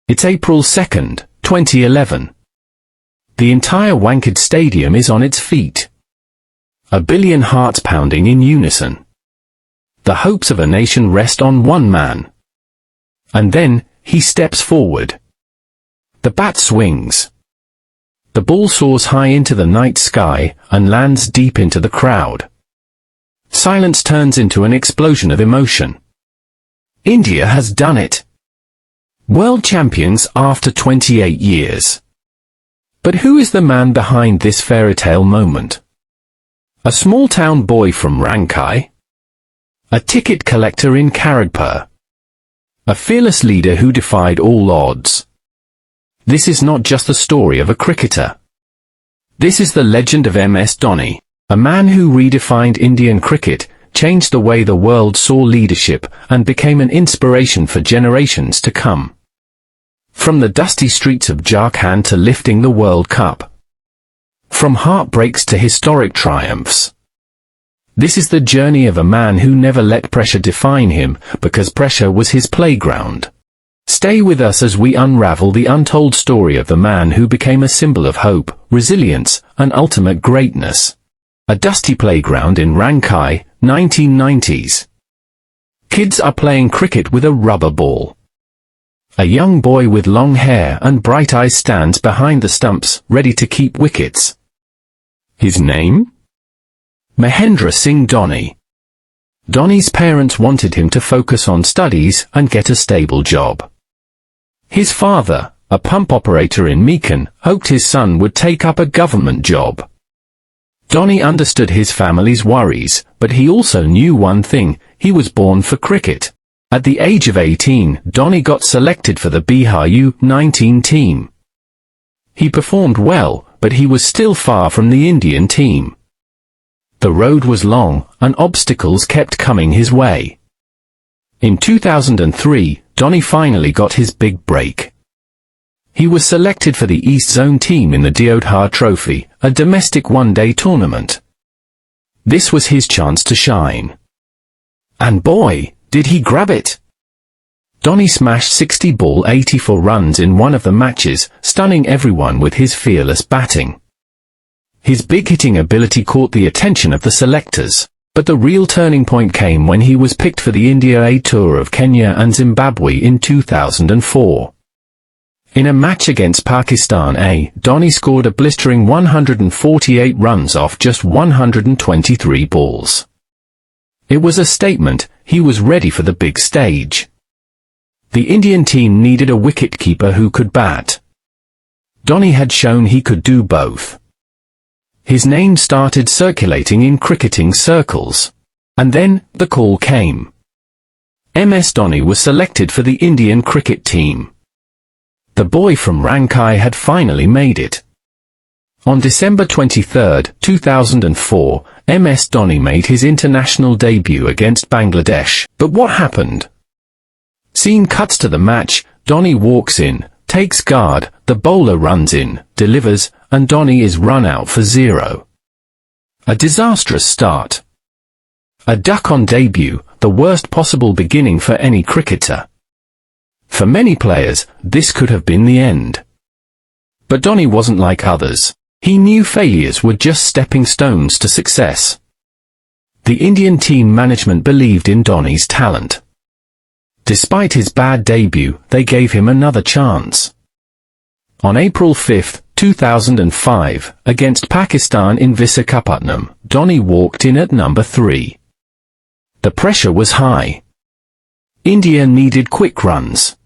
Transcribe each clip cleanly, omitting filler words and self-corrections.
It's April 2nd, 2011. The entire Wankhede Stadium is on its feet. A billion hearts pounding in unison. The hopes of a nation rest on one man. And then, he steps forward. The bat swings. The ball soars high into the night sky, and lands deep into the crowd. Silence turns into an explosion of emotion. India has done it. World champions after 28 years. But who is the man behind this fairy tale moment? A small-town boy from Rankai? A ticket collector in Kharagpur? A fearless leader who defied all odds? This is not just the story of a cricketer. This is the legend of MS Dhoni, a man who redefined Indian cricket, changed the way the world saw leadership, and became an inspiration for generations to come. From the dusty streets of Jharkhand to lifting the World Cup. From heartbreaks to historic triumphs. This is the journey of a man who never let pressure define him, because pressure was his playground. Stay with us as we unravel the untold story of the man who became a symbol of hope, resilience, and ultimate greatness. A dusty playground in Rankai, 1990s. Kids are playing cricket with a rubber ball. A young boy with long hair and bright eyes stands behind the stumps, ready to keep wickets. His name? Mahendra Singh Dhoni. Dhoni's parents wanted him to focus on studies and get a stable job. His father, a pump operator in Meekan, hoped his son would take up a government job. Dhoni understood his family's worries, but he also knew one thing: he was born for cricket. At the age of 18, Dhoni got selected for the Bihar U-19 team. He performed well, but he was still far from the Indian team. The road was long, and obstacles kept coming his way. In 2003, Dhoni finally got his big break. He was selected for the East Zone team in the Deodhar Trophy, a domestic one-day tournament. This was his chance to shine. And boy, did he grab it! Dhoni smashed 60 ball 84 runs in one of the matches, stunning everyone with his fearless batting. His big hitting ability caught the attention of the selectors, but the real turning point came when he was picked for the India A Tour of Kenya and Zimbabwe in 2004. In a match against Pakistan A, Dhoni scored a blistering 148 runs off just 123 balls. It was a statement: he was ready for the big stage. The Indian team needed a wicketkeeper who could bat. Dhoni had shown he could do both. His name started circulating in cricketing circles. And then, the call came. MS Dhoni was selected for the Indian cricket team. The boy from Rankai had finally made it. On December 23, 2004, MS Dhoni made his international debut against Bangladesh. But what happened? Scene cuts to the match. Dhoni walks in, takes guard, the bowler runs in, delivers, and Dhoni is run out for 0. A disastrous start. A duck on debut, the worst possible beginning for any cricketer. For many players, this could have been the end. But Dhoni wasn't like others. He knew failures were just stepping stones to success. The Indian team management believed in Dhoni's talent. Despite his bad debut, they gave him another chance. On April 5, 2005, against Pakistan in Visakhapatnam, Dhoni walked in at number 3. The pressure was high. India needed quick runs.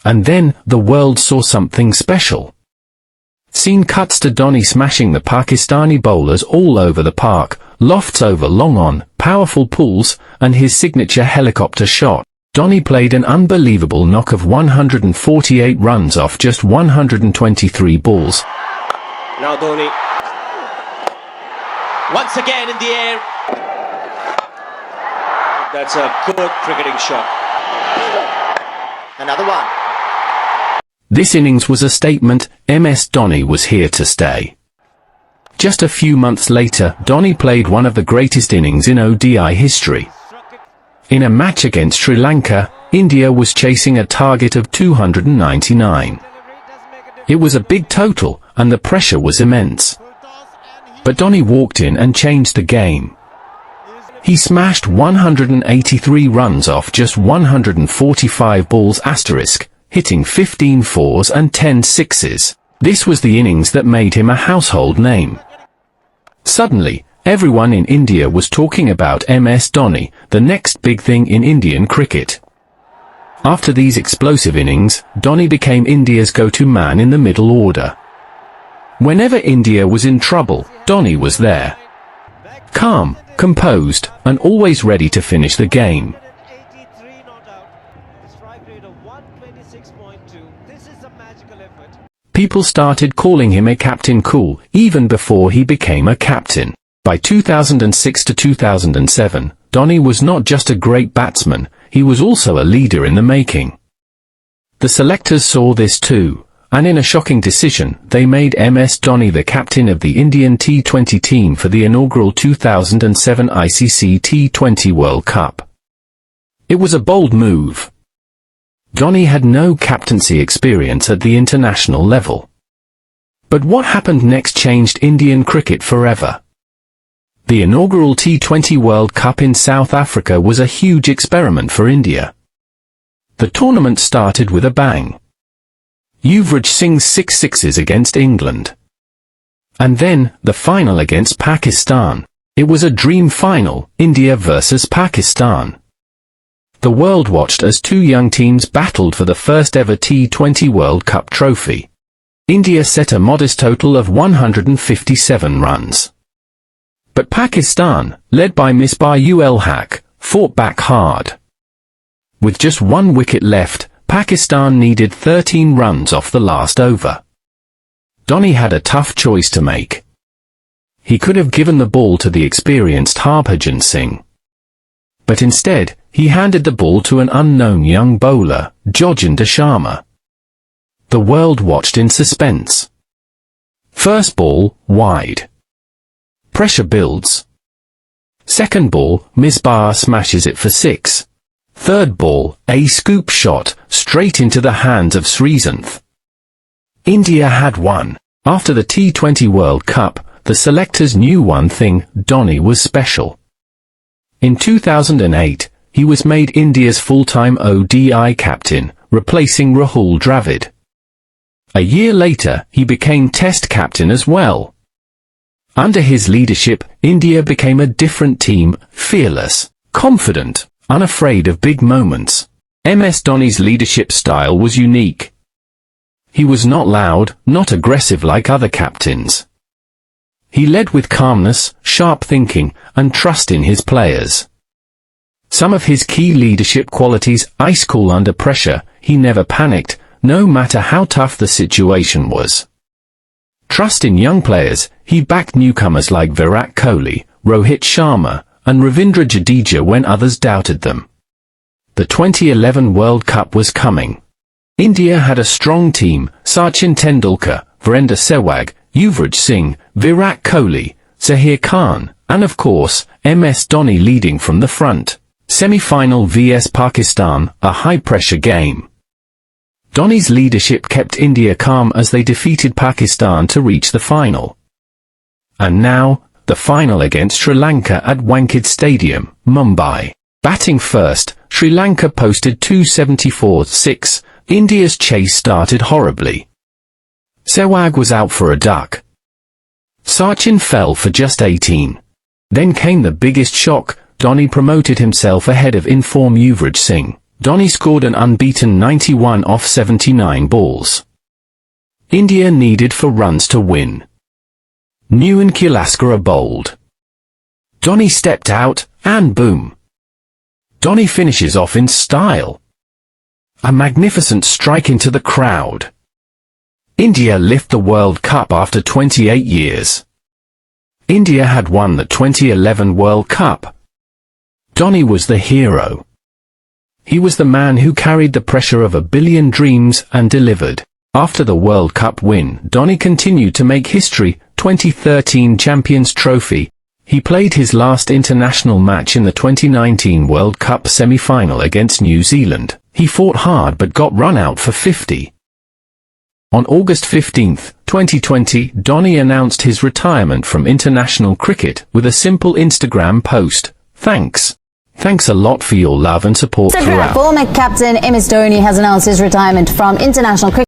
And then, the world saw something special. Scene cuts to Dhoni smashing the Pakistani bowlers all over the park, lofts over long on, powerful pulls, and his signature helicopter shot. Dhoni played an unbelievable knock of 148 runs off just 123 balls. Now Dhoni, once again in the air. That's a good cricketing shot. Another one. This innings was a statement. MS Dhoni was here to stay. Just a few months later, Dhoni played one of the greatest innings in ODI history. In a match against Sri Lanka, India was chasing a target of 299. It was a big total, and the pressure was immense. But Dhoni walked in and changed the game. He smashed 183 runs off just 145 balls *, hitting 15 fours and 10 sixes. This was the innings that made him a household name. Suddenly, everyone in India was talking about MS Dhoni, the next big thing in Indian cricket. After these explosive innings, Dhoni became India's go-to man in the middle order. Whenever India was in trouble, Dhoni was there. Calm, composed, and always ready to finish the game. People started calling him a captain cool, even before he became a captain. By 2006 to 2007, Dhoni was not just a great batsman, he was also a leader in the making. The selectors saw this too, and in a shocking decision, they made MS Dhoni the captain of the Indian T20 team for the inaugural 2007 ICC T20 World Cup. It was a bold move. Dhoni had no captaincy experience at the international level. But what happened next changed Indian cricket forever. The inaugural T20 World Cup in South Africa was a huge experiment for India. The tournament started with a bang. Yuvraj Singh's 6 sixes against England. And then, the final against Pakistan. It was a dream final, India versus Pakistan. The world watched as two young teams battled for the first ever T20 World Cup trophy. India set a modest total of 157 runs. But Pakistan, led by Misbah-ul-Haq, fought back hard. With just one wicket left, Pakistan needed 13 runs off the last over. Dhoni had a tough choice to make. He could have given the ball to the experienced Harbhajan Singh. But instead, he handed the ball to an unknown young bowler, Jogender Sharma. The world watched in suspense. First ball, wide. Pressure builds. Second ball, Misbah smashes it for 6. Third ball, a scoop shot, straight into the hands of Sreesanth. India had won. After the T20 World Cup, the selectors knew one thing: Dhoni was special. In 2008, he was made India's full-time ODI captain, replacing Rahul Dravid. A year later, he became Test captain as well. Under his leadership, India became a different team, fearless, confident, unafraid of big moments. MS Dhoni's leadership style was unique. He was not loud, not aggressive like other captains. He led with calmness, sharp thinking, and trust in his players. Some of his key leadership qualities: ice cool under pressure, he never panicked, no matter how tough the situation was. Trust in young players, he backed newcomers like Virat Kohli, Rohit Sharma, and Ravindra Jadeja when others doubted them. The 2011 World Cup was coming. India had a strong team: Sachin Tendulkar, Virender Sehwag, Yuvraj Singh, Virat Kohli, Zaheer Khan, and of course, MS Dhoni leading from the front. Semi-final vs Pakistan, a high-pressure game. Dhoni's leadership kept India calm as they defeated Pakistan to reach the final. And now, the final against Sri Lanka at Wankhede Stadium, Mumbai. Batting first, Sri Lanka posted 274-6. India's chase started horribly. Sehwag was out for a duck. Sachin fell for just 18. Then came the biggest shock: Dhoni promoted himself ahead of in-form Yuvraj Singh. Dhoni scored an unbeaten 91 off 79 balls. India needed 4 runs to win. New and Kirloskar bowled. Dhoni stepped out, and boom! Dhoni finishes off in style. A magnificent strike into the crowd. India lift the World Cup after 28 years. India had won the 2011 World Cup. Dhoni was the hero. He was the man who carried the pressure of a billion dreams and delivered. After the World Cup win, Dhoni continued to make history. 2013 Champions Trophy. He played his last international match in the 2019 World Cup semi-final against New Zealand. He fought hard but got run out for 50. On August 15, 2020, Dhoni announced his retirement from international cricket with a simple Instagram post. Thanks. Thanks a lot for your love and support throughout. Former captain MS Dhoni has announced his retirement from international cricket.